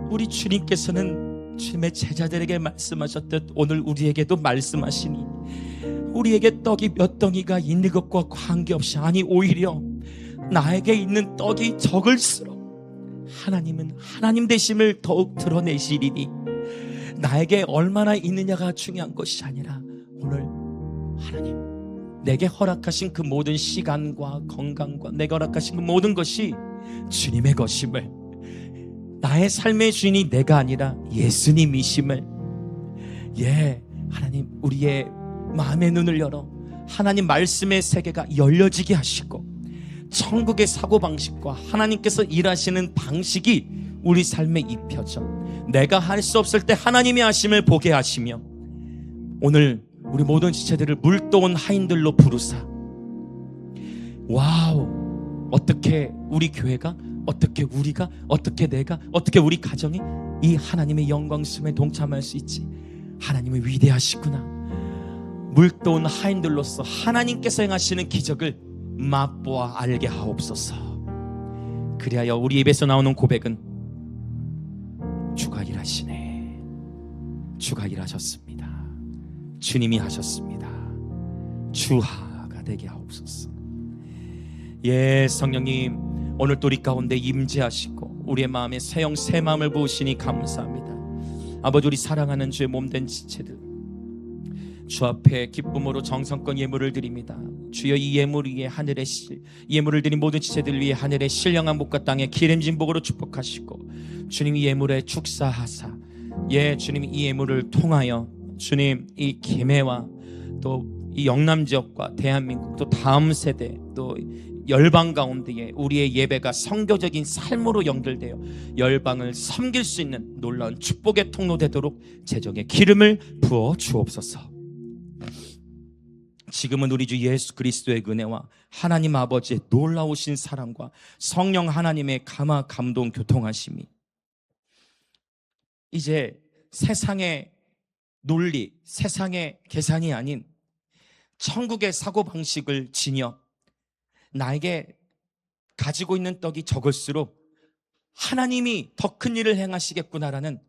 우리 주님께서는 주님의 제자들에게 말씀하셨듯 오늘 우리에게도 말씀하시니 우리에게 떡이 몇 덩이가 있는 것과 관계없이, 아니 오히려 나에게 있는 떡이 적을수록 하나님은 하나님 되심을 더욱 드러내시리니 나에게 얼마나 있느냐가 중요한 것이 아니라 오늘 하나님 내게 허락하신 그 모든 시간과 건강과 내가 허락하신 그 모든 것이 주님의 것임을, 나의 삶의 주인이 내가 아니라 예수님이심을, 하나님 우리의 마음의 눈을 열어 하나님 말씀의 세계가 열려지게 하시고 천국의 사고방식과 하나님께서 일하시는 방식이 우리 삶에 입혀져 내가 할 수 없을 때 하나님이 하심을 보게 하시며, 오늘 우리 모든 지체들을 물도온 하인들로 부르사, 와우, 어떻게 우리 교회가, 어떻게 우리가, 어떻게 내가, 어떻게 우리 가정이 이 하나님의 영광스러움에 동참할 수 있지, 하나님은 위대하시구나. 물도온 하인들로서 하나님께서 행하시는 기적을 맛보아 알게 하옵소서. 그리하여 우리 입에서 나오는 고백은 주가 일하시네, 주가 일하셨습니다, 주님이 하셨습니다, 주하가 되게 하옵소서. 성령님 오늘 또 우리 가운데 임재하시고 우리의 마음에 새 마음을 부으시니 감사합니다. 아버지, 우리 사랑하는 주의 몸된 지체들 주 앞에 기쁨으로 정성껏 예물을 드립니다. 주여, 이 예물 위에 하늘의 예물을 드린 모든 지체들 위해 하늘의 신령한 복과 땅의 기름진 복으로 축복하시고, 주님 이 예물에 축사하사 주님 이 예물을 통하여 주님 이 김해와 또 이 영남 지역과 대한민국 또 다음 세대 또 열방 가운데에 우리의 예배가 선교적인 삶으로 연결되어 열방을 섬길 수 있는 놀라운 축복의 통로 되도록 재정의 기름을 부어 주옵소서. 지금은 우리 주 예수 그리스도의 은혜와 하나님 아버지의 놀라우신 사랑과 성령 하나님의 감화 감동 교통하심이 이제 세상의 논리, 세상의 계산이 아닌 천국의 사고방식을 지녀 나에게 가지고 있는 떡이 적을수록 하나님이 더 큰 일을 행하시겠구나라는,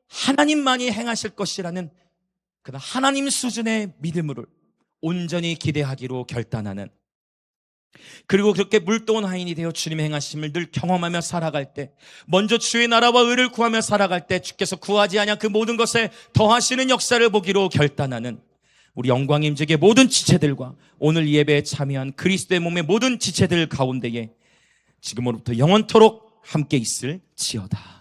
하나님만이 행하실 것이라는 그런 하나님 수준의 믿음으로 온전히 기대하기로 결단하는, 그리고 그렇게 물도온 하인이 되어 주님의 행하심을 늘 경험하며 살아갈 때, 먼저 주의 나라와 의를 구하며 살아갈 때 주께서 구하지 아니한 그 모든 것에 더하시는 역사를 보기로 결단하는 우리 영광 임재의 모든 지체들과 오늘 예배에 참여한 그리스도의 몸의 모든 지체들 가운데에 지금으로부터 영원토록 함께 있을지어다.